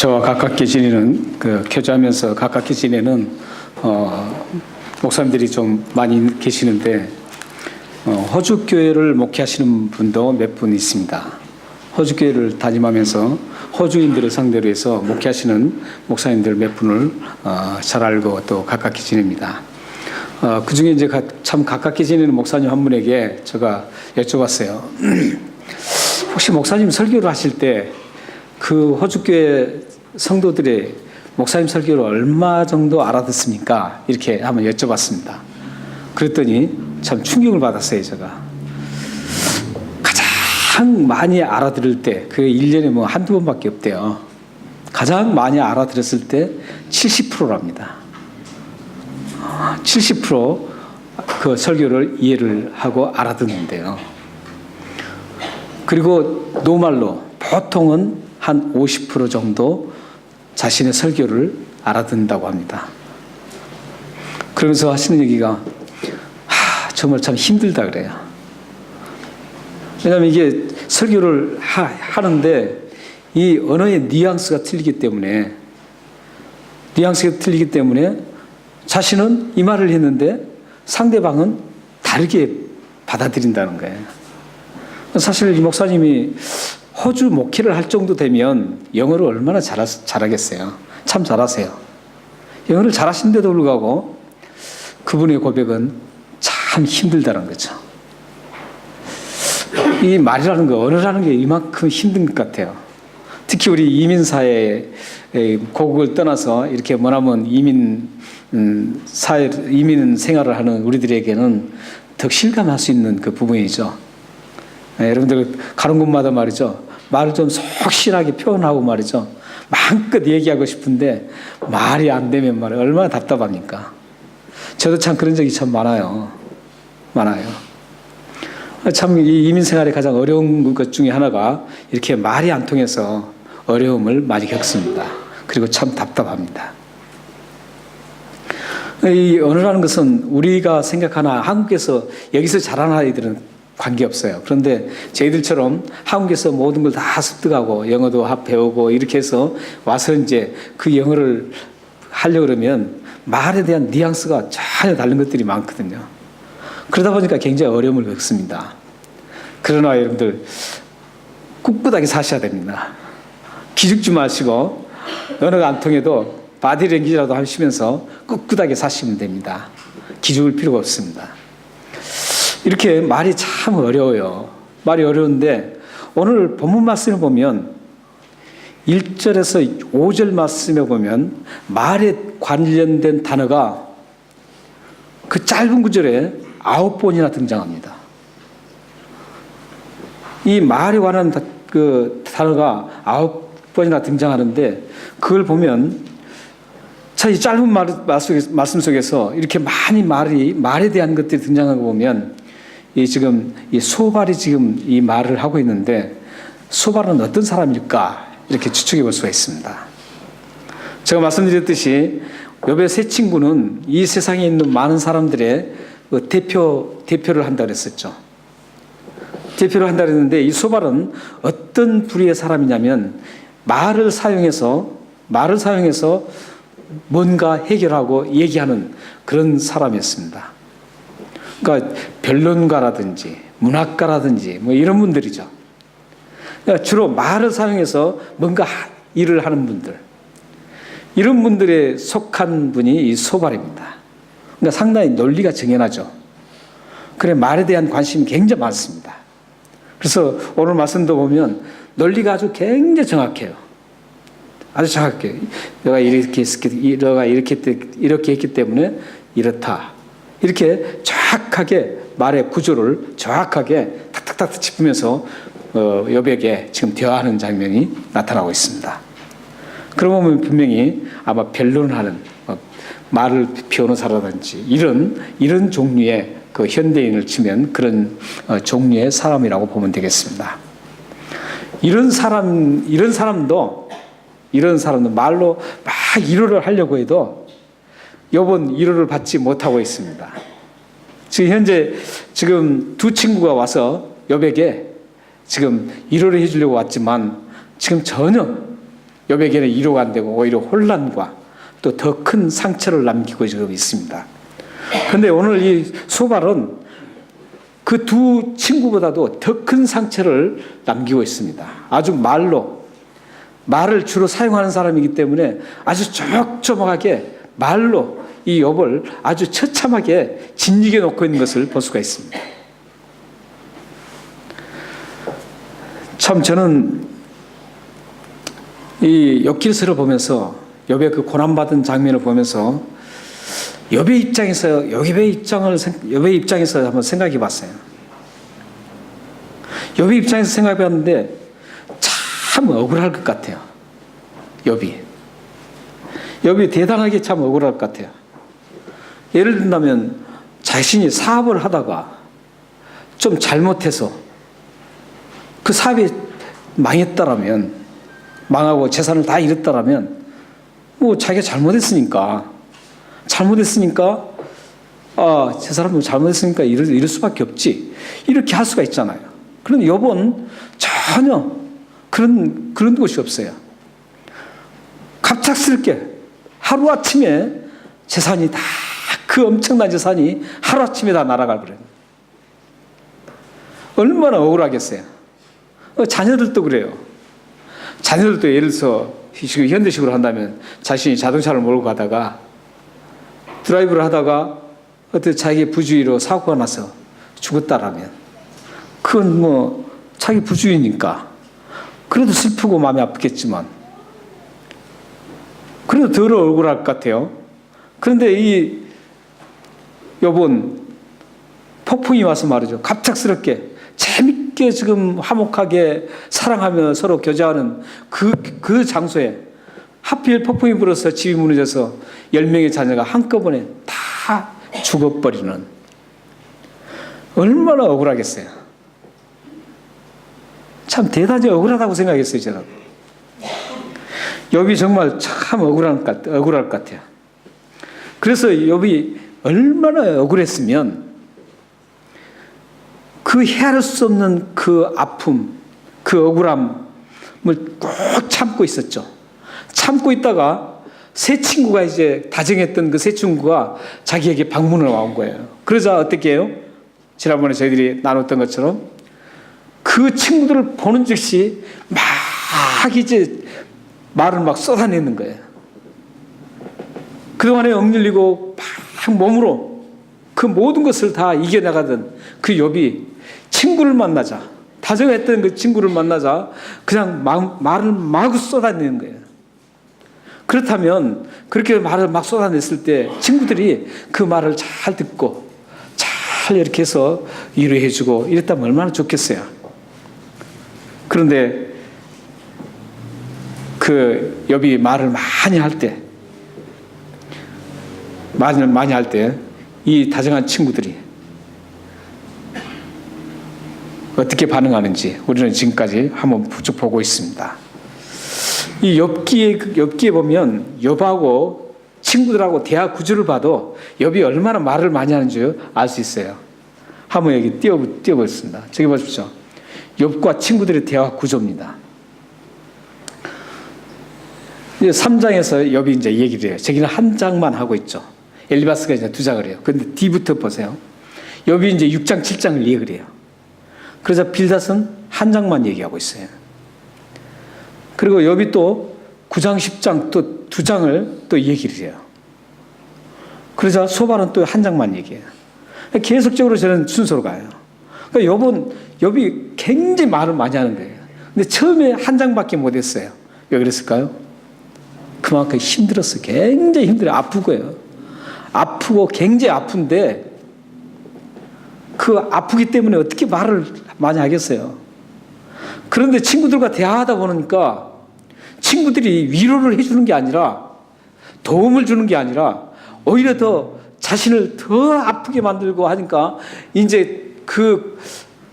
저와 가깝게 지내는 교제하면서 가깝게 지내는 목사님들이 좀 많이 계시는데 호주 교회를 목회하시는 분도 몇 분 있습니다. 호주 교회를 다짐하면서 호주인들을 상대로 해서 목회하시는 목사님들 몇 분을 잘 알고 또 가깝게 지냅니다. 그 중에 이제 참 가깝게 지내는 목사님 한 분에게 제가 여쭤봤어요. 혹시 목사님 설교를 하실 때 그 호주교회 성도들의 목사님 설교를 얼마 정도 알아듣습니까? 이렇게 한번 여쭤봤습니다. 그랬더니 참 충격을 받았어요, 제가. 가장 많이 알아들을 때, 그게 1년에 뭐 한두 번밖에 없대요. 가장 많이 알아들었을 때 70%랍니다. 70%그 설교를 이해를 하고 알아듣는데요. 그리고 노말로 보통은 한 50% 정도 자신의 설교를 알아듣는다고 합니다. 그러면서 하시는 얘기가 정말 참 힘들다 그래요. 왜냐하면 이게 설교를 하는데 이 언어의 뉘앙스가 틀리기 때문에 자신은 이 말을 했는데 상대방은 다르게 받아들인다는 거예요. 사실 이 목사님이 호주 목회를 할 정도 되면 영어를 얼마나 잘하겠어요. 참 잘하세요. 영어를 잘하신데도 불구하고 그분의 고백은 참 힘들다는 거죠. 이 말이라는 거, 언어라는 게 이만큼 힘든 것 같아요. 특히 우리 이민사회 고국을 떠나서 이렇게 머나먼 이민 생활을 하는 우리들에게는 더 실감할 수 있는 그 부분이죠. 여러분들 가는 곳마다 말이죠. 말을 좀 속실하게 표현하고 말이죠. 마음껏 얘기하고 싶은데 말이 안 되면 말이에요. 얼마나 답답합니까? 저도 참 그런 적이 참 많아요. 참 이 이민 생활의 가장 어려운 것 중에 하나가 이렇게 말이 안 통해서 어려움을 많이 겪습니다. 그리고 참 답답합니다. 이 언어라는 것은 우리가 생각하나 한국에서 여기서 자란 아이들은 관계없어요. 그런데 저희들처럼 한국에서 모든 걸 다 습득하고 영어도 배우고 이렇게 해서 와서 이제 그 영어를 하려고 그러면 말에 대한 뉘앙스가 전혀 다른 것들이 많거든요. 그러다 보니까 굉장히 어려움을 겪습니다. 그러나 여러분들 꿋꿋하게 사셔야 됩니다. 기죽지 마시고 언어가 안 통해도 바디랭귀지라도 하시면서 꿋꿋하게 사시면 됩니다. 기죽을 필요가 없습니다. 이렇게 말이 참 어려워요. 말이 어려운데 오늘 본문 말씀을 보면 1절에서 5절 말씀에 보면 말에 관련된 단어가 그 짧은 구절에 9번이나 등장합니다. 이 말에 관한 그 단어가 9번이나 등장하는데 그걸 보면 이 짧은 말씀 속에서 이렇게 많이 말에 대한 것들이 등장하는 거 보면 이 소발이 지금 이 말을 하고 있는데 소발은 어떤 사람일까 이렇게 추측해 볼 수가 있습니다. 제가 말씀드렸듯이 욥의 세 친구는 이 세상에 있는 많은 사람들의 대표를 한다 그랬었죠. 대표를 한다 그랬는데 이 소발은 어떤 부류의 사람이냐면 말을 사용해서 뭔가 해결하고 얘기하는 그런 사람이었습니다. 그러니까 변론가라든지 문학가라든지 뭐 이런 분들이죠. 그러니까 주로 말을 사용해서 뭔가 일을 하는 분들, 이런 분들에 속한 분이 이 소발입니다. 그러니까 상당히 논리가 정연하죠. 그래 말에 대한 관심이 굉장히 많습니다. 그래서 오늘 말씀도 보면 논리가 아주 굉장히 정확해요. 아주 정확해요. 너가 이렇게 했기 때문에 이렇다. 이렇게 정확하게 말의 구조를 정확하게 탁탁탁 짚으면서 욥에게 지금 대화하는 장면이 나타나고 있습니다. 그러면 분명히 아마 변론하는 말을 피우는 이런 종류의 그 현대인을 치면 그런 종류의 사람이라고 보면 되겠습니다. 이런 사람도 말로 막 위로를 하려고 해도 욥은 위로를 받지 못하고 있습니다. 지금 두 친구가 와서 욥에게 지금 위로를 해주려고 왔지만 지금 전혀 욥에게는 위로가 안 되고 오히려 혼란과 또 더 큰 상처를 남기고 지금 있습니다. 그런데 오늘 이 소발은 그 두 친구보다도 더 큰 상처를 남기고 있습니다. 아주 말을 주로 사용하는 사람이기 때문에 아주 조목조목하게 말로 이 욥을 아주 처참하게 짓이겨 놓고 있는 것을 볼 수가 있습니다. 참 저는 이 욥기서를 보면서 욥의 그 고난받은 장면을 보면서 욥의 입장에서 한번 생각해 봤어요. 욥의 입장에서 생각해 봤는데 참 억울할 것 같아요. 욥이 대단하게 참 억울할 것 같아요. 예를 든다면 자신이 사업을 하다가 좀 잘못해서 그 사업이 망하고 재산을 다 잃었다라면 뭐 자기가 잘못했으니까 저 사람은 잘못했으니까 이럴 수밖에 없지, 이렇게 할 수가 있잖아요. 그런데 욥은 전혀 그런 것이 없어요. 갑작스럽게 하루아침에 재산이 다, 그 엄청난 재산이 하루아침에 다 날아가 버려요. 얼마나 억울하겠어요. 자녀들도 그래요. 자녀들도 예를 들어서 지금 현대식으로 한다면 자신이 자동차를 몰고 가다가 드라이브를 하다가 어떤 자기의 부주의로 사고가 나서 죽었다라면 그건 뭐 자기 부주의니까 그래도 슬프고 마음이 아프겠지만 그래도 덜 억울할 것 같아요. 그런데 이 욥은 폭풍이 와서 말이죠. 갑작스럽게 재밌게 지금 화목하게 사랑하며 서로 교제하는 그 장소에 하필 폭풍이 불어서 집이 무너져서 10명의 자녀가 한꺼번에 다 죽어버리는, 얼마나 억울하겠어요. 참 대단히 억울하다고 생각했어요, 저는. 욥이 정말 참 억울할 것 같아요. 그래서 욥이 얼마나 억울했으면 그 헤아릴 수 없는 그 아픔, 그 억울함을 꼭 참고 있었죠. 참고 있다가 세 친구가 이제 다정했던 그 세 친구가 자기에게 방문을 온 거예요. 그러자 어떻게 해요? 지난번에 저희들이 나눴던 것처럼 그 친구들을 보는 즉시 막 이제 말을 막 쏟아내는 거예요. 그동안에 억눌리고 막 몸으로 그 모든 것을 다 이겨나가던 그 욥이 친구를 만나자, 다정했던 그 친구를 만나자 그냥 말을 마구 쏟아내는 거예요. 그렇다면 그렇게 말을 막 쏟아냈을 때 친구들이 그 말을 잘 듣고 잘 이렇게 해서 위로해주고 이랬다면 얼마나 좋겠어요. 그런데 그 욥이 말을 많이 할 때 이 다정한 친구들이 어떻게 반응하는지 우리는 지금까지 한번 쭉 보고 있습니다. 이 욥기에 보면 욥하고 친구들하고 대화 구조를 봐도 욥이 얼마나 말을 많이 하는지 알 수 있어요. 한번 여기 띄워보겠습니다. 저기 보십시오. 욥과 친구들의 대화 구조입니다. 3장에서 욥이 이제 얘기를 해요. 저기는 한 장만 하고 있죠. 엘리바스가 이제 2장을 해요. 근데 뒤부터 보세요. 욥이 이제 6장, 7장을 얘기를 해요. 그래서 빌닷은 한 장만 얘기하고 있어요. 그리고 욥이 또 9장, 10장 또 2장을 또 얘기를 해요. 그러자 소발은 또 한 장만 얘기해요. 계속적으로 저는 순서로 가요. 그러니까 욥이 굉장히 말을 많이 하는 거예요. 근데 처음에 한 장밖에 못 했어요. 왜 그랬을까요? 그만큼 힘들었어요. 굉장히 힘들어요. 아프고 굉장히 아픈데 그 아프기 때문에 어떻게 말을 많이 하겠어요. 그런데 친구들과 대화하다 보니까 친구들이 위로를 해주는 게 아니라 도움을 주는 게 아니라 오히려 더 자신을 더 아프게 만들고 하니까 이제 그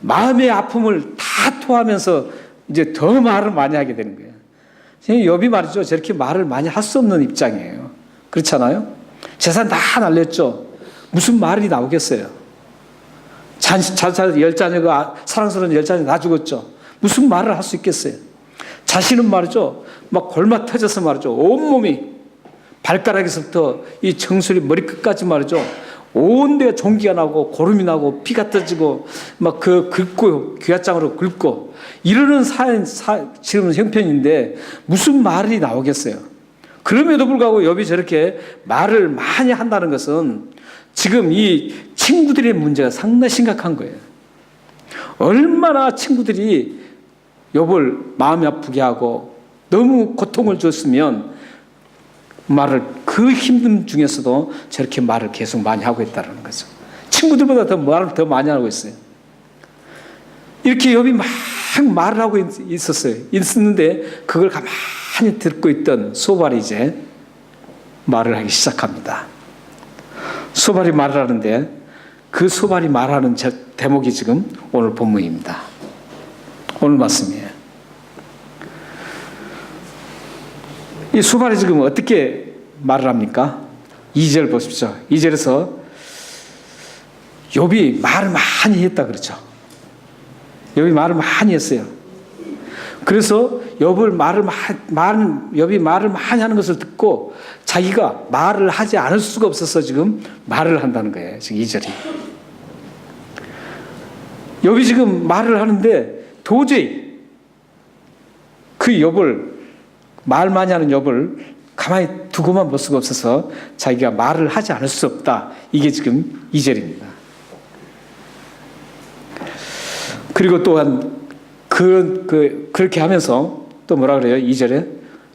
마음의 아픔을 다 토하면서 이제 더 말을 많이 하게 되는 거예요. 욥이 말이죠. 저렇게 말을 많이 할 수 없는 입장이에요. 그렇잖아요? 재산 다 날렸죠. 무슨 말이 나오겠어요? 사랑스러운 10자녀 다 죽었죠. 무슨 말을 할 수 있겠어요? 자신은 말이죠, 막 골마 터져서 말이죠, 온몸이 발가락에서부터 이 정수리 머리끝까지 말이죠, 온 데가 종기가 나고 고름이 나고 피가 터지고 막 긁고 귀화장으로 긁고 이러는 지금 형편인데 무슨 말이 나오겠어요? 그럼에도 불구하고 욥이 저렇게 말을 많이 한다는 것은 지금 이 친구들의 문제가 상당히 심각한 거예요. 얼마나 친구들이 욥을 마음이 아프게 하고 너무 고통을 줬으면 말을 그 힘든 중에서도 저렇게 말을 계속 많이 하고 있다는 거죠. 친구들보다 더 말을 더 많이 하고 있어요. 이렇게 욥이 막 말을 하고 있었는데 그걸 가만히 듣고 있던 소발이 이제 말을 하기 시작합니다. 소발이 말을 하는데 그 소발이 말하는 대목이 지금 오늘 본문입니다. 오늘 말씀이에요. 이 소발이 지금 어떻게 말을 합니까? 2절 보십시오. 2절에서 욥이 말을 많이 했다 그러죠. 욥이 말을 많이 했어요. 그래서 욥이 말을 많이 하는 것을 듣고 자기가 말을 하지 않을 수가 없어서 지금 말을 한다는 거예요. 지금 2절이. 욥이 지금 말을 하는데 도저히 그 욥을 말 많이 하는 욥을 가만히 두고만 볼 수가 없어서 자기가 말을 하지 않을 수 없다. 이게 지금 2절입니다. 그리고 또한 그렇게 하면서 또 뭐라 그래요? 2절에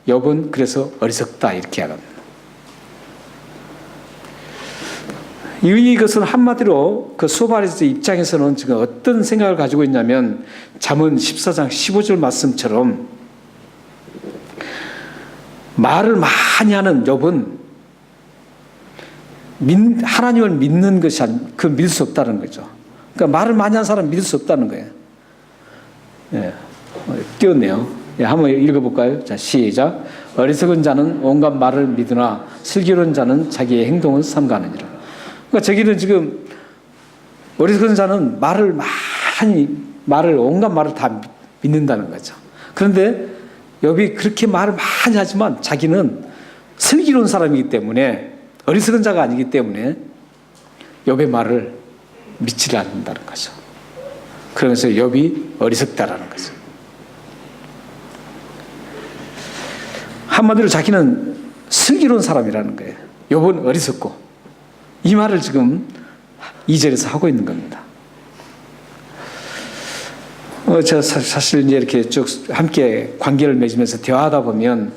욥은 그래서 어리석다 이렇게 하랍니다. 이것은 한마디로 그 소발의 입장에서는 지금 어떤 생각을 가지고 있냐면 잠언 14장 15절 말씀처럼 말을 많이 하는 욥은 하나님을 믿는 것이 믿을 수 없다는 거죠. 그러니까 말을 많이 하는 사람은 믿을 수 없다는 거예요. 예, 띄웠네요. 예, 한번 읽어볼까요? 자, 시작. 어리석은 자는 온갖 말을 믿으나 슬기로운 자는 자기의 행동을 삼가느니라. 그러니까 저기는 지금 어리석은 자는 온갖 말을 다 믿는다는 거죠. 그런데 욥이 그렇게 말을 많이 하지만 자기는 슬기로운 사람이기 때문에 어리석은 자가 아니기 때문에 욥의 말을 믿지 않는다는 거죠. 그러면서 욥이 어리석다라는 거죠. 한마디로 자기는 슬기로운 사람이라는 거예요. 욥은 어리석고 이 말을 지금 2절에서 하고 있는 겁니다. 제가 사실 이제 이렇게 쭉 함께 관계를 맺으면서 대화하다 보면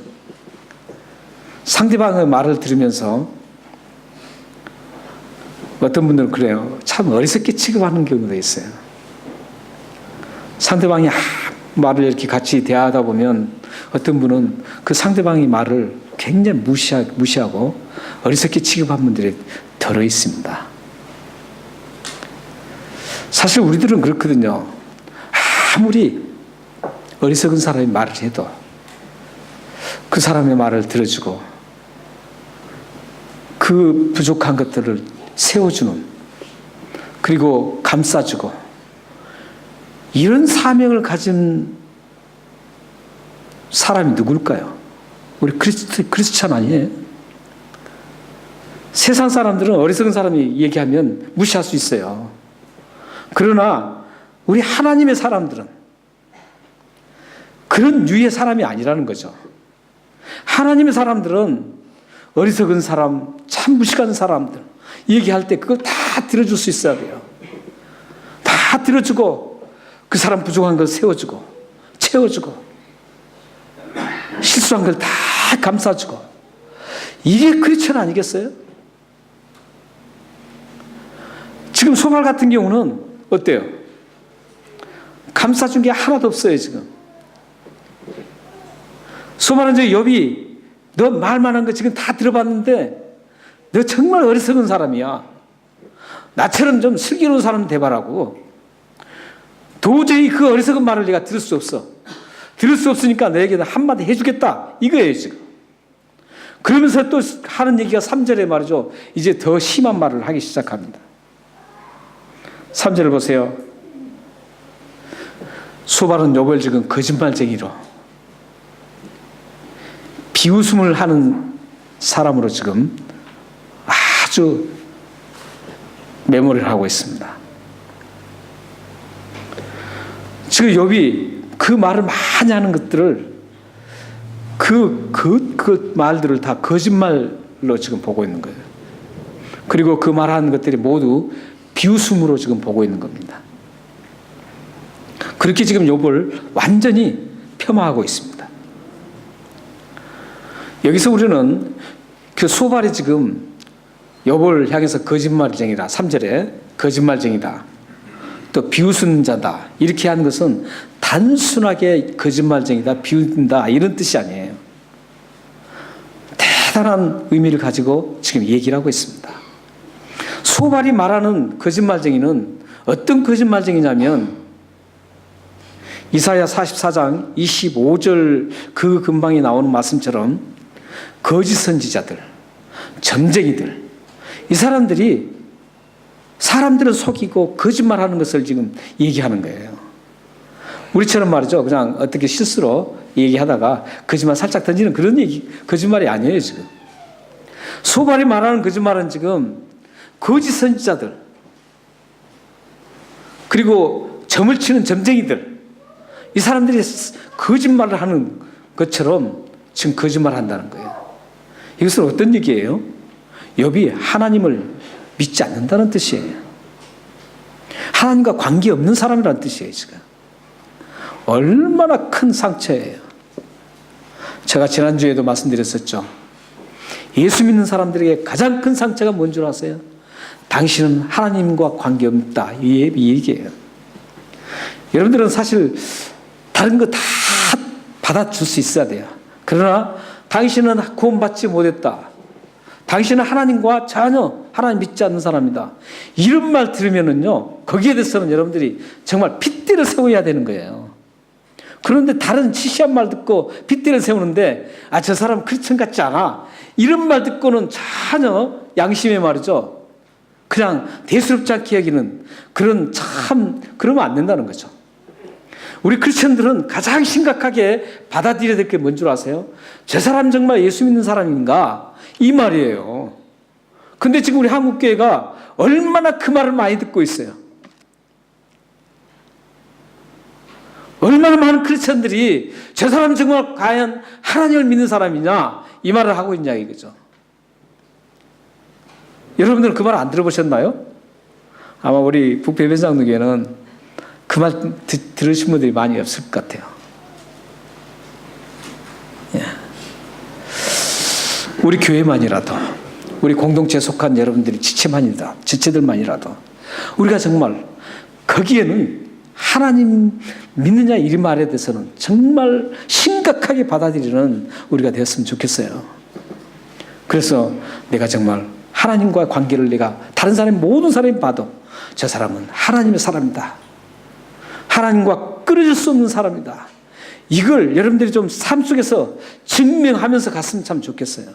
상대방의 말을 들으면서 어떤 분들은 그래요. 참 어리석게 취급하는 경우도 있어요. 상대방이 말을 이렇게 같이 대화하다 보면 어떤 분은 그 상대방의 말을 굉장히 무시하고 어리석게 취급한 분들이 들어 있습니다. 사실 우리들은 그렇거든요. 아무리 어리석은 사람이 말을 해도 그 사람의 말을 들어주고 그 부족한 것들을 세워주는, 그리고 감싸주고, 이런 사명을 가진 사람이 누굴까요? 우리 크리스찬 아니에요? 세상 사람들은 어리석은 사람이 얘기하면 무시할 수 있어요. 그러나 우리 하나님의 사람들은 그런 유의 사람이 아니라는 거죠. 하나님의 사람들은 어리석은 사람, 참 무식한 사람들 얘기할 때 그걸 다 들어줄 수 있어야 돼요. 다 들어주고 그 사람 부족한 걸 세워주고 채워주고 실수한 걸 다 감싸주고, 이게 크리스천 아니겠어요? 지금 소발 같은 경우는 어때요? 감싸준 게 하나도 없어요. 지금 소발은 이제 욥이 너 말만 한 거 지금 다 들어봤는데 너 정말 어리석은 사람이야. 나처럼 좀 슬기로운 사람 돼봐라고. 도저히 그 어리석은 말을 내가 들을 수 없어. 들을 수 없으니까 너에게 한마디 해주겠다. 이거예요 지금. 그러면서 또 하는 얘기가 3절에 말이죠. 이제 더 심한 말을 하기 시작합니다. 3절을 보세요. 소발은 욥을 지금 거짓말쟁이로 비웃음을 하는 사람으로 지금 아주 메모리를 하고 있습니다. 지금 욥이 그 말을 많이 하는 것들을 그 말들을 다 거짓말로 지금 보고 있는 거예요. 그리고 그 말하는 것들이 모두 비웃음으로 지금 보고 있는 겁니다. 그렇게 지금 욥을 완전히 폄하하고 있습니다. 여기서 우리는 그 소발이 지금 욥을 향해서 거짓말쟁이다, 3절에 거짓말쟁이다, 또 비웃는 자다 이렇게 하는 것은 단순하게 거짓말쟁이다, 비웃는다 이런 뜻이 아니에요. 대단한 의미를 가지고 지금 얘기를 하고 있습니다. 소발이 말하는 거짓말쟁이는 어떤 거짓말쟁이냐면 이사야 44장 25절 그 근방에 나오는 말씀처럼 거짓 선지자들, 점쟁이들, 이 사람들이 사람들을 속이고 거짓말하는 것을 지금 얘기하는 거예요. 우리처럼 말이죠. 그냥 어떻게 실수로 얘기하다가 거짓말 살짝 던지는 그런 얘기, 거짓말이 아니에요 지금. 소발이 말하는 거짓말은 지금 거짓 선지자들, 그리고 점을 치는 점쟁이들, 이 사람들이 거짓말을 하는 것처럼 지금 거짓말을 한다는 거예요. 이것은 어떤 얘기예요? 욥이 하나님을 믿지 않는다는 뜻이에요. 하나님과 관계없는 사람이라는 뜻이에요 지금. 얼마나 큰 상처예요. 제가 지난주에도 말씀드렸었죠. 예수 믿는 사람들에게 가장 큰 상처가 뭔 줄 아세요? 당신은 하나님과 관계없다 이 얘기예요. 여러분들은 사실 다른 거 다 받아줄 수 있어야 돼요. 그러나 당신은 구원받지 못했다, 당신은 하나님과 전혀 하나님 믿지 않는 사람이다, 이런 말 들으면은요 거기에 대해서는 여러분들이 정말 핏대를 세워야 되는 거예요. 그런데 다른 시시한 말 듣고 핏대를 세우는데 저 사람 크리스천 같지 않아 이런 말 듣고는 전혀 양심에 말이죠 그냥 대수롭지 않게 여기는 그런 그러면 안 된다는 거죠. 우리 크리스천들은 가장 심각하게 받아들여야 될 게 뭔 줄 아세요? 저 사람 정말 예수 믿는 사람인가 이 말이에요. 근데 지금 우리 한국교회가 얼마나 그 말을 많이 듣고 있어요. 얼마나 많은 크리스천들이 저 사람 정말 과연 하나님을 믿는 사람이냐 이 말을 하고 있냐 이거죠. 여러분들은 그 말 안 들어보셨나요? 아마 우리 북배변장로교회는 그 말 들으신 분들이 많이 없을 것 같아요. 예. 우리 교회만이라도, 우리 공동체에 속한 여러분들이 지체들만이라도 우리가 정말 거기에는 하나님 믿느냐 이 말에 대해서는 정말 심각하게 받아들이는 우리가 되었으면 좋겠어요. 그래서 내가 정말 하나님과의 관계를 내가 다른 사람 모든 사람이 봐도 저 사람은 하나님의 사람이다, 하나님과 끊어질 수 없는 사람이다, 이걸 여러분들이 좀 삶 속에서 증명하면서 갔으면 참 좋겠어요.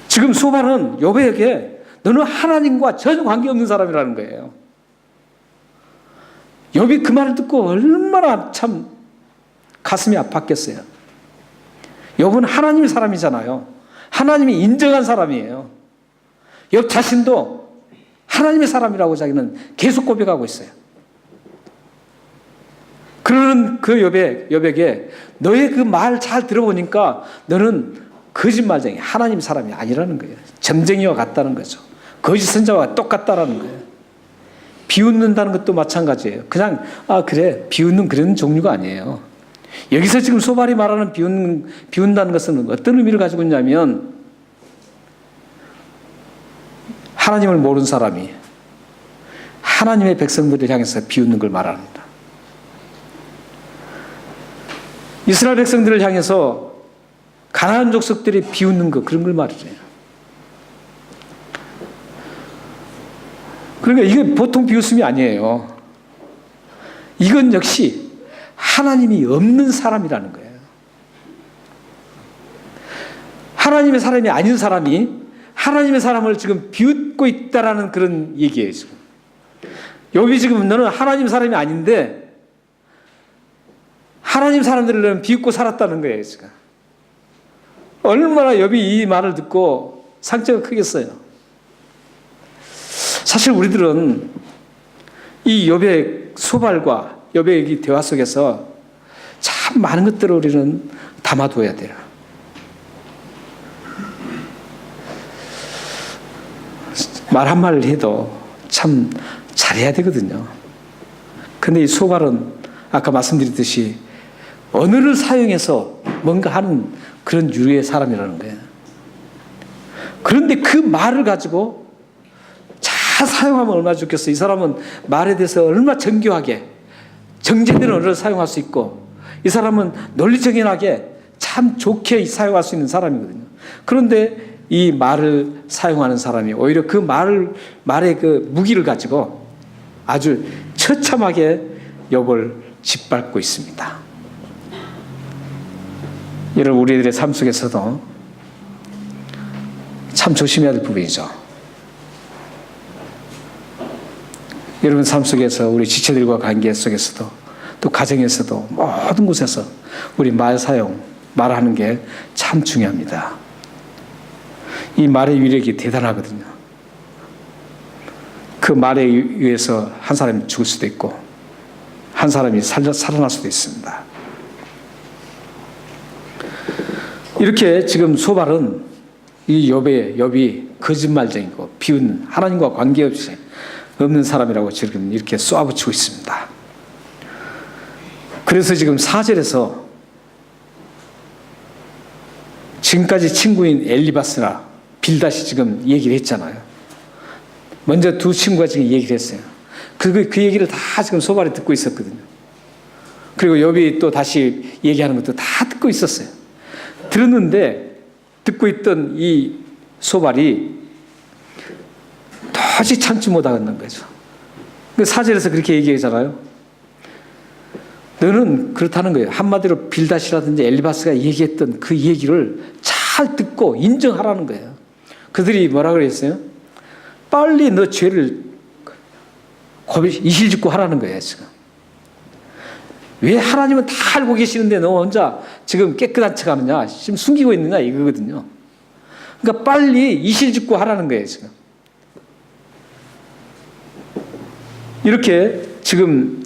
지금 소발은 욥에게 너는 하나님과 전혀 관계없는 사람이라는 거예요. 욥이 그 말을 듣고 얼마나 참 가슴이 아팠겠어요. 욥은 하나님의 사람이잖아요. 하나님이 인정한 사람이에요. 욥 자신도 하나님의 사람이라고 자기는 계속 고백하고 있어요. 그러는 그 욥에게 너의 그 말 잘 들어보니까 너는 거짓말쟁이, 하나님 사람이 아니라는 거예요. 점쟁이와 같다는 거죠. 거짓 선자와 똑같다라는 거예요. 비웃는다는 것도 마찬가지예요. 그냥 그래 비웃는 그런 종류가 아니에요. 여기서 지금 소발이 말하는 비운다는 것은 어떤 의미를 가지고 있냐면 하나님을 모르는 사람이 하나님의 백성들을 향해서 비웃는 걸 말합니다. 이스라엘 백성들을 향해서 가나안 족속들이 비웃는 것, 그런 걸 말이에요. 그러니까 이게 보통 비웃음이 아니에요. 이건 역시 하나님이 없는 사람이라는 거예요. 하나님의 사람이 아닌 사람이 하나님의 사람을 지금 비웃고 있다라는 그런 얘기예요. 지금 욥이 지금 너는 하나님 사람이 아닌데 하나님 사람들은 비웃고 살았다는 거예요. 지금 얼마나 욥이 이 말을 듣고 상처가 크겠어요. 사실 우리들은 이 욥의 소발과 욥의 이 대화 속에서 참 많은 것들을 우리는 담아둬야 돼요. 말 한마디를 해도 참 잘해야 되거든요. 근데 이 소발은 아까 말씀드렸듯이 언어를 사용해서 뭔가 하는 그런 유래의 사람이라는 거예요. 그런데 그 말을 가지고 잘 사용하면 얼마나 좋겠어요. 이 사람은 말에 대해서 얼마나 정교하게 정제된 언어를 사용할 수 있고, 이 사람은 논리적인하게 참 좋게 사용할 수 있는 사람이거든요. 그런데 이 말을 사용하는 사람이 오히려 그 말의 그 무기를 가지고 아주 처참하게 욥을 짓밟고 있습니다. 여러분, 우리들의 삶 속에서도 참 조심해야 될 부분이죠. 여러분 삶 속에서 우리 지체들과 관계 속에서도 또 가정에서도 모든 곳에서 우리 말 사용, 말하는 게 참 중요합니다. 이 말의 위력이 대단하거든요. 그 말에 의해서 한 사람이 죽을 수도 있고 한 사람이 살아날 수도 있습니다. 이렇게 지금 소발은 이 욥이 거짓말쟁이고 비웃는, 하나님과 관계없이 없는 사람이라고 지금 이렇게 쏘아붙이고 있습니다. 그래서 지금 4절에서 지금까지 친구인 엘리바스나 빌닷이 지금 얘기를 했잖아요. 먼저 두 친구가 지금 얘기를 했어요. 그 얘기를 다 지금 소발이 듣고 있었거든요. 그리고 욥이 또 다시 얘기하는 것도 다 듣고 있었어요. 들었는데 듣고 있던 이 소발이 도저히 참지 못하는 거죠. 4절에서 그렇게 얘기하잖아요. 너는 그렇다는 거예요. 한마디로 빌닷이라든지 엘리바스가 얘기했던 그 얘기를 잘 듣고 인정하라는 거예요. 그들이 뭐라 그랬어요? 빨리 너 죄를 이실직고 하라는 거예요. 지금 왜 하나님은 다 알고 계시는데 너 혼자 지금 깨끗한 척 하느냐, 지금 숨기고 있느냐 이거거든요. 그러니까 빨리 이실직고 하라는 거예요. 지금 이렇게 지금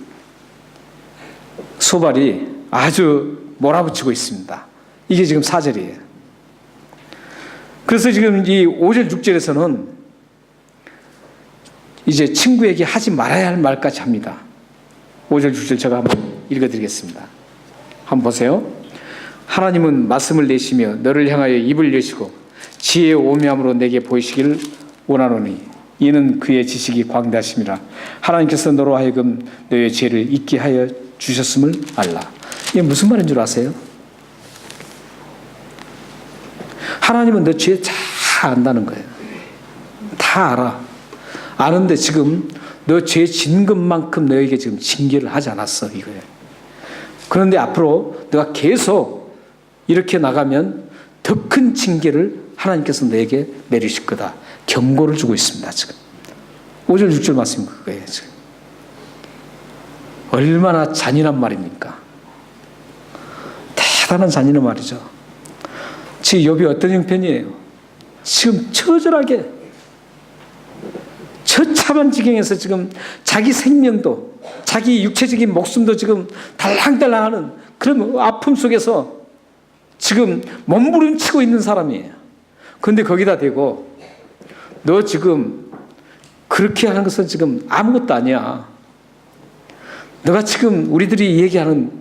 소발이 아주 몰아붙이고 있습니다. 이게 지금 4절이에요. 그래서 지금 이 5절 6절에서는 이제 친구에게 하지 말아야 할 말까지 합니다. 5절 6절 제가 한번 읽어드리겠습니다. 한번 보세요. 하나님은 말씀을 내시며 너를 향하여 입을 여시고 지혜의 오묘함으로 내게 보이시기를 원하노니 이는 그의 지식이 광대하심이라. 하나님께서 너로 하여금 너의 죄를 잊게 하여 주셨음을 알라. 이게 무슨 말인 줄 아세요? 하나님은 너 죄 다 안다는 거예요. 다 알아. 아는데 지금 너 죄 진 것만큼 너에게 지금 징계를 하지 않았어 이거예요. 그런데 앞으로 너가 계속 이렇게 나가면 더 큰 징계를 하나님께서 너에게 내리실 거다. 경고를 주고 있습니다. 지금 5절 6절 말씀이 그거예요. 지금 얼마나 잔인한 말입니까? 대단한 잔인한 말이죠. 지금 욥이 어떤 형편이에요? 지금 처절하게 처참한 지경에서 지금 자기 생명도 자기 육체적인 목숨도 지금 달랑달랑하는 그런 아픔 속에서 지금 몸부림치고 있는 사람이에요. 그런데 거기다 대고 너 지금 그렇게 하는 것은 지금 아무것도 아니야. 너가 지금 우리들이 얘기하는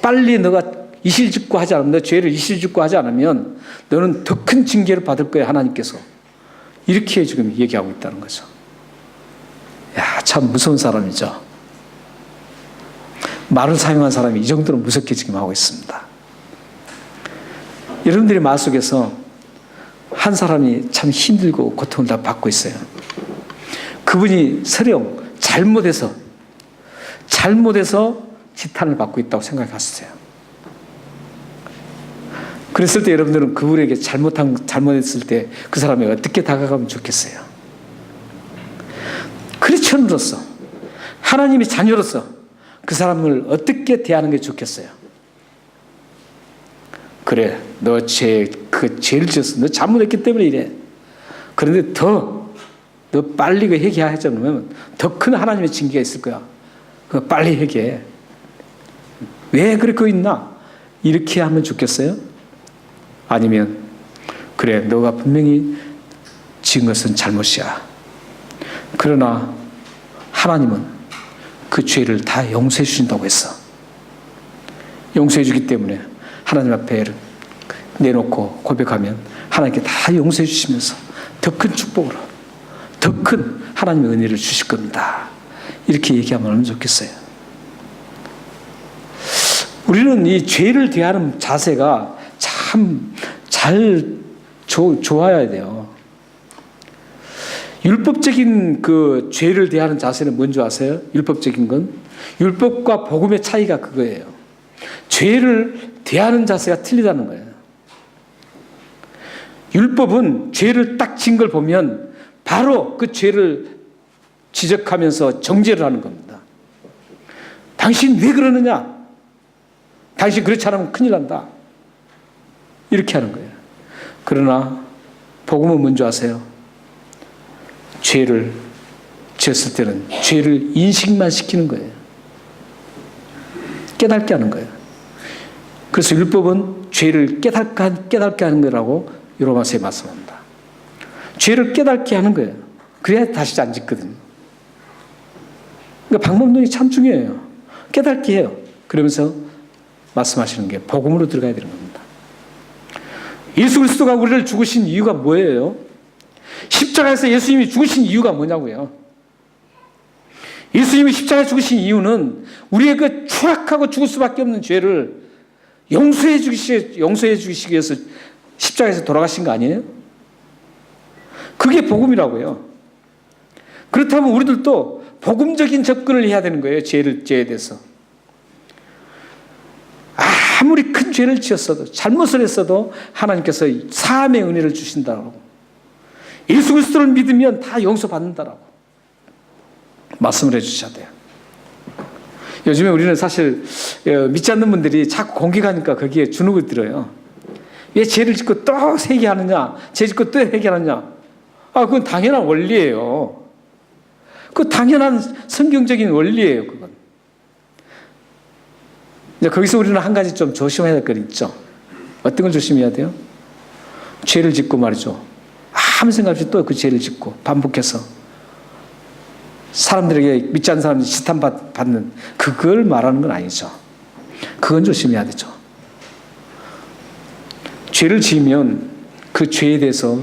빨리 너가 이실직고 하지 않으면, 너 죄를 이실직고 하지 않으면 너는 더 큰 징계를 받을 거야 하나님께서. 이렇게 지금 얘기하고 있다는 거죠. 야, 참 무서운 사람이죠. 말을 사용한 사람이 이 정도로 무섭게 지금 하고 있습니다. 여러분들의 말 속에서 한 사람이 참 힘들고 고통을 다 받고 있어요. 그분이 설령 잘못해서 지탄을 받고 있다고 생각하세요. 그랬을 때 여러분들은 그분에게 잘못했을 때 그 사람이 어떻게 다가가면 좋겠어요? 크리스천으로서, 하나님의 자녀로서 그 사람을 어떻게 대하는 게 좋겠어요? 그래, 너 그 죄를 지었어. 너 잘못했기 때문에 이래. 그런데 너 빨리 그 회개하지 않으면 더 큰 하나님의 징계가 있을 거야. 그 빨리 회개해. 왜 그러고 있나? 이렇게 하면 좋겠어요? 아니면 그래, 너가 분명히 지은 것은 잘못이야. 그러나 하나님은 그 죄를 다 용서해 주신다고 했어. 용서해 주기 때문에 하나님 앞에 내놓고 고백하면 하나님께 다 용서해 주시면서 더 큰 축복으로, 더 큰 하나님의 은혜를 주실 겁니다. 이렇게 얘기하면 얼마나 좋겠어요. 우리는 이 죄를 대하는 자세가 참 좋아야 돼요. 율법적인 그 죄를 대하는 자세는 뭔지 아세요? 율법적인 건 율법과 복음의 차이가 그거예요. 죄를 대하는 자세가 틀리다는 거예요. 율법은 죄를 딱 진 걸 보면 바로 그 죄를 지적하면서 정죄를 하는 겁니다. 당신 왜 그러느냐? 당신 그렇지 않으면 큰일 난다. 이렇게 하는 거예요. 그러나 복음은 뭔지 아세요? 죄를 지었을 때는 죄를 인식만 시키는 거예요. 깨닫게 하는 거예요. 그래서 율법은 죄를 깨닫게 하는 거라고 로마서에 말씀합니다. 죄를 깨닫게 하는 거예요. 그래야 다시 안 짓거든요. 그러니까 방법론이 참 중요해요. 깨닫게 해요. 그러면서 말씀하시는 게 복음으로 들어가야 되는 겁니다. 예수 그리스도가 우리를 죽으신 이유가 뭐예요? 십자가에서 예수님이 죽으신 이유가 뭐냐고요? 예수님이 십자가에 죽으신 이유는 우리의 그 추락하고 죽을 수밖에 없는 죄를 용서해 주시기 위해서 십자가에서 돌아가신 거 아니에요? 그게 복음이라고요. 그렇다면 우리들도 복음적인 접근을 해야 되는 거예요. 죄에 대해서. 아무리 큰 죄를 지었어도 잘못을 했어도 하나님께서 사함의 은혜를 주신다고. 예수 그리스도를 믿으면 다 용서받는다라고 말씀을 해주셔야 돼요. 요즘에 우리는 사실 믿지 않는 분들이 자꾸 공격하니까 거기에 주눅을 들어요. 왜 죄를 짓고 또 회개하느냐? 죄 짓고 또 회개하느냐? 그건 당연한 원리예요. 그 당연한 성경적인 원리예요. 그건. 이제 거기서 우리는 한 가지 좀 조심해야 될 건 있죠. 어떤 걸 조심해야 돼요? 죄를 짓고 말이죠. 아무 생각 없이 또 그 죄를 짓고 반복해서 사람들에게 믿지 않는 사람들이 지탄받는 그걸 말하는 건 아니죠. 그건 조심해야 되죠. 죄를 지으면 그 죄에 대해서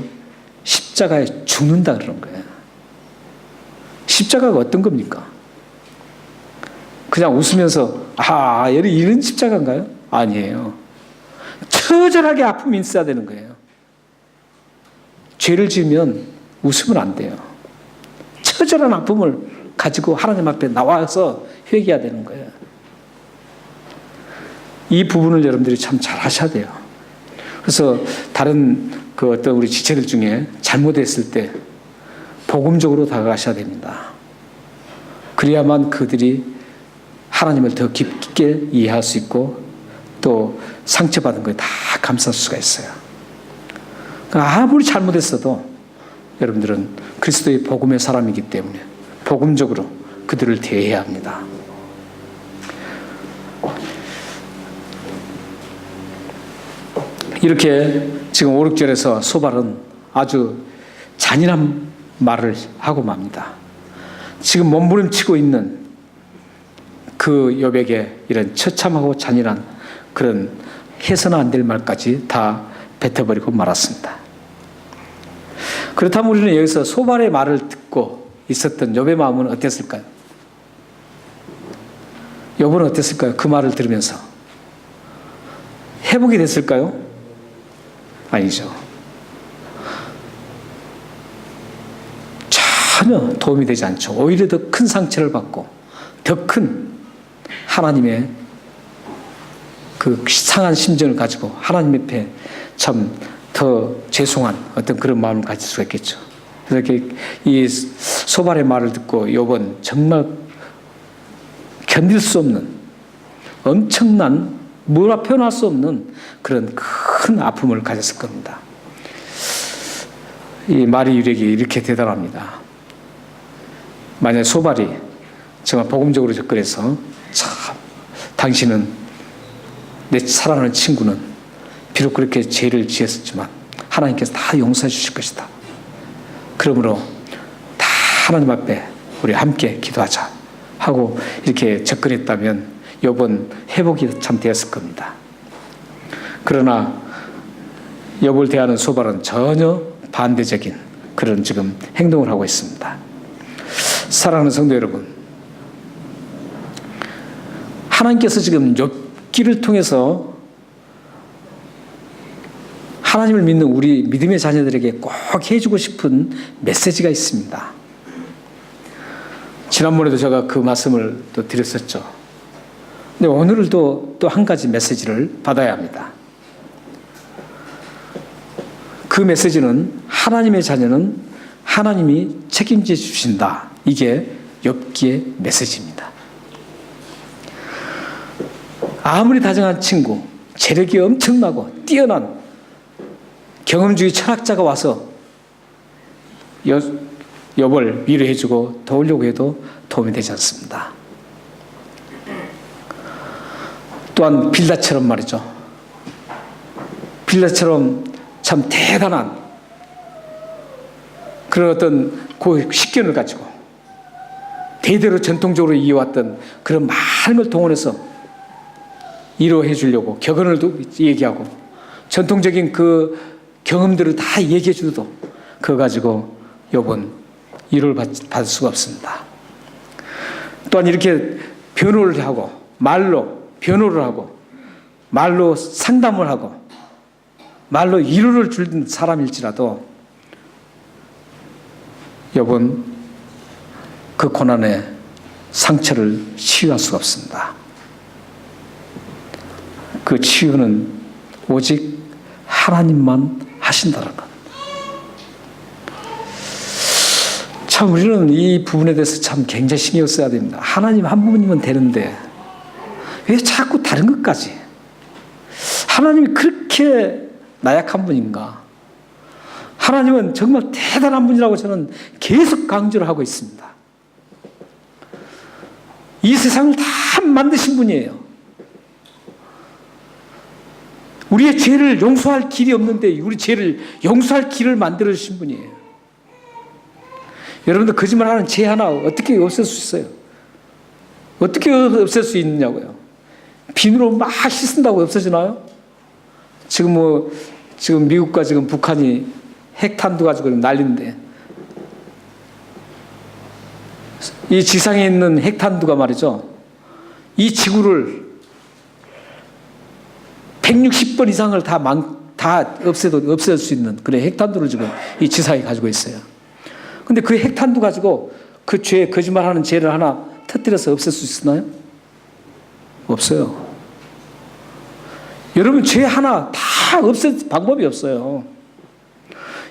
십자가에 죽는다 그러는 거예요. 십자가가 어떤 겁니까? 그냥 웃으면서 이런 십자가인가요? 아니에요. 처절하게 아픔이 있어야 되는 거예요. 죄를 지으면 웃으면 안 돼요. 처절한 아픔을 가지고 하나님 앞에 나와서 회개해야 되는 거예요. 이 부분을 여러분들이 참 잘 하셔야 돼요. 그래서 다른 그 어떤 우리 지체들 중에 잘못했을 때 복음적으로 다가가셔야 됩니다. 그래야만 그들이 하나님을 더 깊게 이해할 수 있고 또 상처받은 걸 다 감쌀 수가 있어요. 아무리 잘못했어도 여러분들은 그리스도의 복음의 사람이기 때문에 복음적으로 그들을 대해야 합니다. 이렇게 지금 5, 6절에서 소발은 아주 잔인한 말을 하고 맙니다. 지금 몸부림치고 있는 그 여백에 이런 처참하고 잔인한 그런 해서는 안 될 말까지 다 뱉어버리고 말았습니다. 그렇다면 우리는 여기서 소발의 말을 듣고 있었던 욥의 마음은 어땠을까요? 욥은 어땠을까요? 그 말을 들으면서 회복이 됐을까요? 아니죠. 전혀 도움이 되지 않죠. 오히려 더 큰 상처를 받고 더 큰 하나님의 그 상한 심정을 가지고 하나님 앞에 참 더 죄송한 어떤 그런 마음을 가질 수가 있겠죠. 그래서 이 소발의 말을 듣고 욥은 정말 견딜 수 없는 엄청난 뭐라 표현할 수 없는 그런 큰 아픔을 가졌을 겁니다. 이 마리 유력이 이렇게 대단합니다. 만약 소발이 정말 복음적으로 접근해서 참 당신은 내 사랑하는 친구는 비록 그렇게 죄를 지었지만 하나님께서 다 용서해 주실 것이다. 그러므로 다 하나님 앞에 우리 함께 기도하자 하고 이렇게 접근했다면 욥은 회복이 참 되었을 겁니다. 그러나 욥을 대하는 소발은 전혀 반대적인 그런 지금 행동을 하고 있습니다. 사랑하는 성도 여러분, 하나님께서 지금 욥기를 통해서 하나님을 믿는 우리 믿음의 자녀들에게 꼭 해주고 싶은 메시지가 있습니다. 지난번에도 제가 그 말씀을 또 드렸었죠. 근데 오늘은 또 한 가지 메시지를 받아야 합니다. 그 메시지는 하나님의 자녀는 하나님이 책임져 주신다. 이게 욥기의 메시지입니다. 아무리 다정한 친구, 재력이 엄청나고 뛰어난 경험주의 철학자가 와서 욥을 위로해주고 도우려고 해도 도움이 되지 않습니다. 또한 빌닷처럼 말이죠. 빌닷처럼 참 대단한 그런 어떤 그 식견을 가지고 대대로 전통적으로 이어왔던 그런 많은 걸 동원해서 위로해 주려고 격언을 얘기하고 전통적인 그 경험들을 다 얘기해 줘도 그거 가지고 욥은 위로를 받을 수가 없습니다. 또한 이렇게 변호를 하고 말로 변호를 하고 말로 상담을 하고 말로 위로를 주는 사람일지라도 욥은 그 고난의 상처를 치유할 수가 없습니다. 그 치유는 오직 하나님만 하신다는 것. 참 우리는 이 부분에 대해서 참 굉장히 신경 써야 됩니다. 하나님 한 분이면 되는데 왜 자꾸 다른 것까지? 하나님이 그렇게 나약한 분인가? 하나님은 정말 대단한 분이라고 저는 계속 강조를 하고 있습니다. 이 세상을 다 만드신 분이에요. 우리의 죄를 용서할 길이 없는데 우리 죄를 용서할 길을 만들어 주신 분이에요. 여러분들 거짓말하는 죄 하나 어떻게 없앨 수 있어요? 어떻게 없앨 수 있느냐고요? 비누로 막 씻는다고 없어지나요? 지금 미국과 지금 북한이 핵탄두 가지고 난리인데 이 지상에 있는 핵탄두가 말이죠. 이 지구를 160번 이상을 다 없앨 수 있는 그런 핵탄두를 지금 이 지상에 가지고 있어요. 근데 그 핵탄두 가지고 그 죄, 거짓말하는 죄를 하나 터뜨려서 없앨 수 있나요? 없어요. 여러분 죄 하나 다 없앨 방법이 없어요.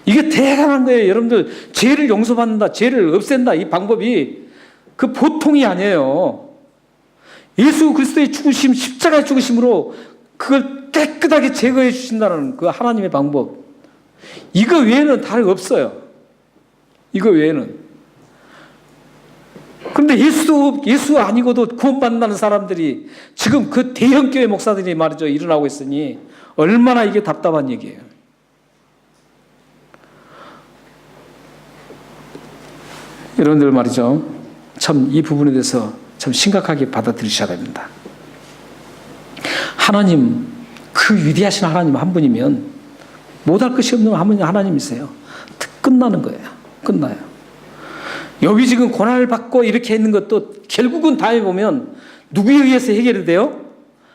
이게 대단한 거예요. 여러분들 죄를 용서받는다, 죄를 없앤다 이 방법이 그 보통이 아니에요. 예수 그리스도의 죽으심, 십자가의 죽으심으로 그걸 깨끗하게 제거해 주신다는 그 하나님의 방법. 이거 외에는 다른 거 없어요. 이거 외에는. 그런데 예수 아니고도 구원받는다는 사람들이 지금 그 대형교회 목사들이 말이죠. 일어나고 있으니 얼마나 이게 답답한 얘기예요. 여러분들 말이죠. 참 이 부분에 대해서 참 심각하게 받아들이셔야 됩니다. 하나님, 그 위대하신 하나님 한 분이면 못할 것이 없는 하나님이세요. 끝나는 거예요. 끝나요. 욥이 지금 고난을 받고 이렇게 있는 것도 결국은 다음에 보면 누구에 의해서 해결이 돼요?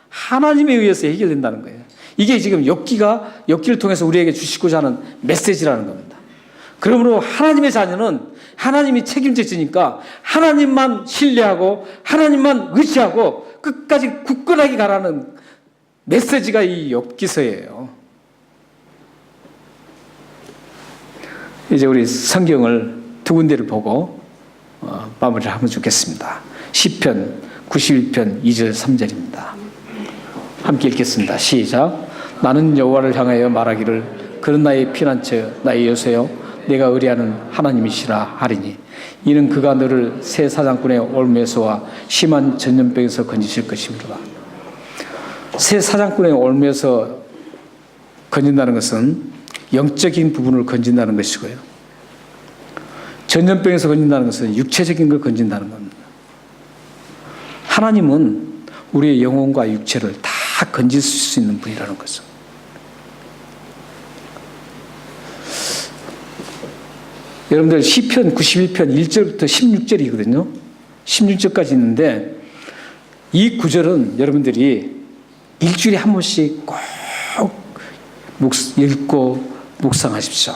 하나님에 의해서 해결된다는 거예요. 이게 지금 욥기를 통해서 우리에게 주시고자 하는 메시지라는 겁니다. 그러므로 하나님의 자녀는 하나님이 책임져 주니까 하나님만 신뢰하고 하나님만 의지하고 끝까지 굳건하게 가라는 메시지가 이 욥기서예요. 이제 우리 성경을 두 군데를 보고 마무리를 하면 좋겠습니다. 시편 91편 2절 3절입니다. 함께 읽겠습니다. 시작. 나는 여호와를 향하여 말하기를 그는 나의 피난처 나의 요새요 내가 의뢰하는 하나님이시라 하리니 이는 그가 너를 새 사냥꾼의 올무에서와 심한 전염병에서 건지실 것이므로다. 새 사냥꾼의 올무에서 건진다는 것은 영적인 부분을 건진다는 것이고요. 전염병에서 건진다는 것은 육체적인 걸 건진다는 겁니다. 하나님은 우리의 영혼과 육체를 다 건질 수 있는 분이라는 거죠. 여러분들 시편 91편 1절부터 16절이거든요. 16절까지 있는데 이 구절은 여러분들이 일주일에 한 번씩 꼭 읽고 묵상하십시오.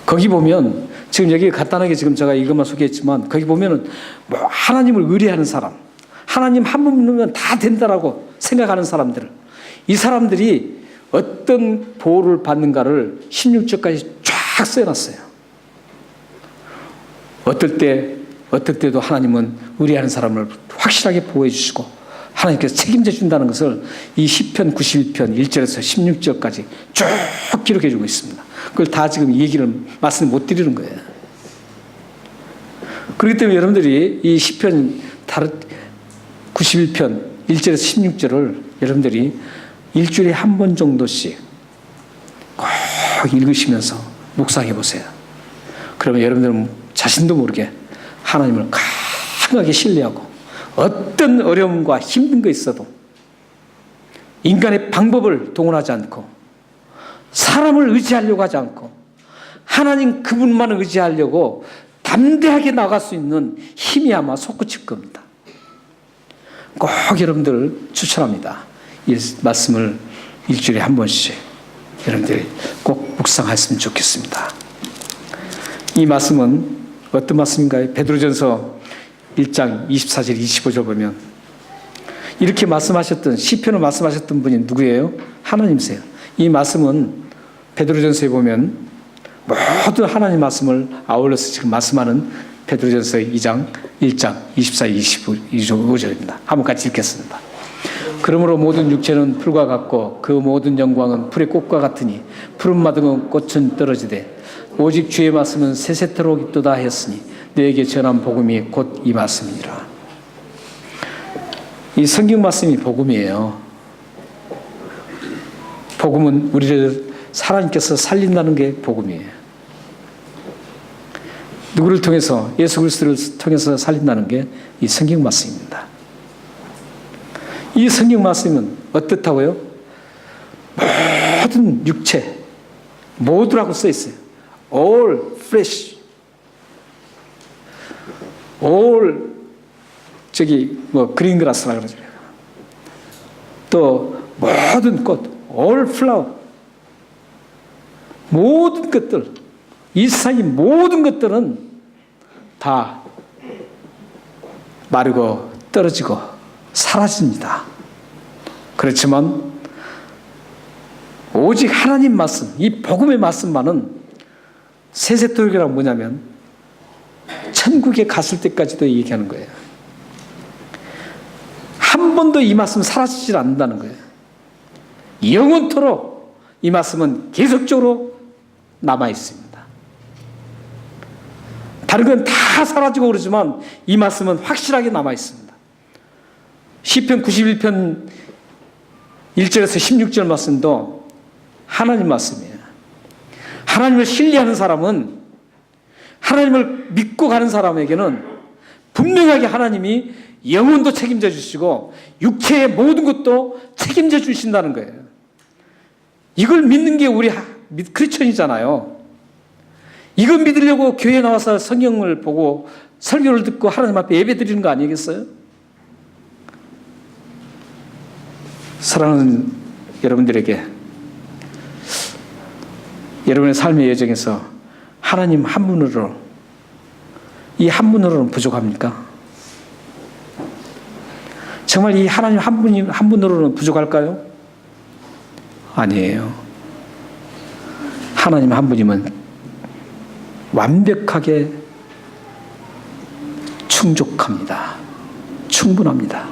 거기 보면 지금 여기 간단하게 지금 제가 이것만 소개했지만 거기 보면은 뭐 하나님을 의뢰하는 사람, 하나님 한 번 믿으면 다 된다라고 생각하는 사람들, 이 사람들이 어떤 보호를 받는가를 16절까지 쫙 써놨어요. 어떨 때도 하나님은 의뢰하는 사람을 확실하게 보호해 주시고 하나님께서 책임져 준다는 것을 이 시편 91편 1절에서 16절까지 쭉 기록해 주고 있습니다. 그걸 다 지금 이 얘기를 말씀 못 드리는 거예요. 그렇기 때문에 여러분들이 이 시편 91편 1절에서 16절을 여러분들이 일주일에 한 번 정도씩 꼭 읽으시면서 묵상해 보세요. 그러면 여러분들은 자신도 모르게 하나님을 강하게 신뢰하고 어떤 어려움과 힘든 거 있어도 인간의 방법을 동원하지 않고 사람을 의지하려고 하지 않고 하나님 그분만을 의지하려고 담대하게 나갈 수 있는 힘이 아마 솟구칠 겁니다. 꼭 여러분들을 추천합니다. 이 말씀을 일주일에 한 번씩 여러분들이 꼭 묵상했으면 좋겠습니다. 이 말씀은 어떤 말씀인가요? 베드로전서 1장 24절 25절 보면 이렇게 말씀하셨던 시편을 말씀하셨던 분이 누구예요? 하나님이세요. 이 말씀은 베드로전서에 보면 모든 하나님 말씀을 아울러서 지금 말씀하는 베드로전서 2장 1장 24, 25절입니다. 한번 같이 읽겠습니다. 그러므로 모든 육체는 풀과 같고 그 모든 영광은 풀의 꽃과 같으니 푸른 마등은 꽃은 떨어지되 오직 주의 말씀은 세세토록 있도다 했으니 너에게 전한 복음이 곧 이 말씀이니라. 이 성경 말씀이 복음이에요. 복음은 우리를 하나님께서 살린다는 게 복음이에요. 누구를 통해서? 예수 그리스도를 통해서 살린다는 게 이 성경 말씀입니다. 이 성경 말씀은 어떻다고요? 모든 육체, 모두라고 써 있어요. All flesh, all 그린 그라스라 그러죠. 또 모든 꽃, all flower, 모든 것들, 이 세상의 모든 것들은 다 마르고 떨어지고 사라집니다. 그렇지만 오직 하나님 말씀, 이 복음의 말씀만은 세세토록이란 뭐냐면 천국에 갔을 때까지도 얘기하는 거예요. 한 번도 이 말씀 사라지질 않는다는 거예요. 영원토록 이 말씀은 계속적으로 남아있습니다. 다른 건 다 사라지고 그러지만 이 말씀은 확실하게 남아있습니다. 시편 91편 1절에서 16절 말씀도 하나님 말씀이에요. 하나님을 신뢰하는 사람은, 하나님을 믿고 가는 사람에게는 분명하게 하나님이 영혼도 책임져 주시고 육체의 모든 것도 책임져 주신다는 거예요. 이걸 믿는 게 우리 크리스천이잖아요. 이거 믿으려고 교회에 나와서 성경을 보고 설교를 듣고 하나님 앞에 예배 드리는 거 아니겠어요? 사랑하는 여러분들에게 여러분의 삶의 여정에서 하나님 한 분으로, 이 한 분으로는 부족합니까? 정말 이 하나님 한 분으로는 부족할까요? 아니에요. 하나님 한 분이면 완벽하게 충족합니다. 충분합니다.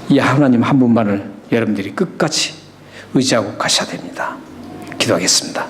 이 하나님 한 분만을 여러분들이 끝까지 의지하고 가셔야 됩니다. 기도하겠습니다.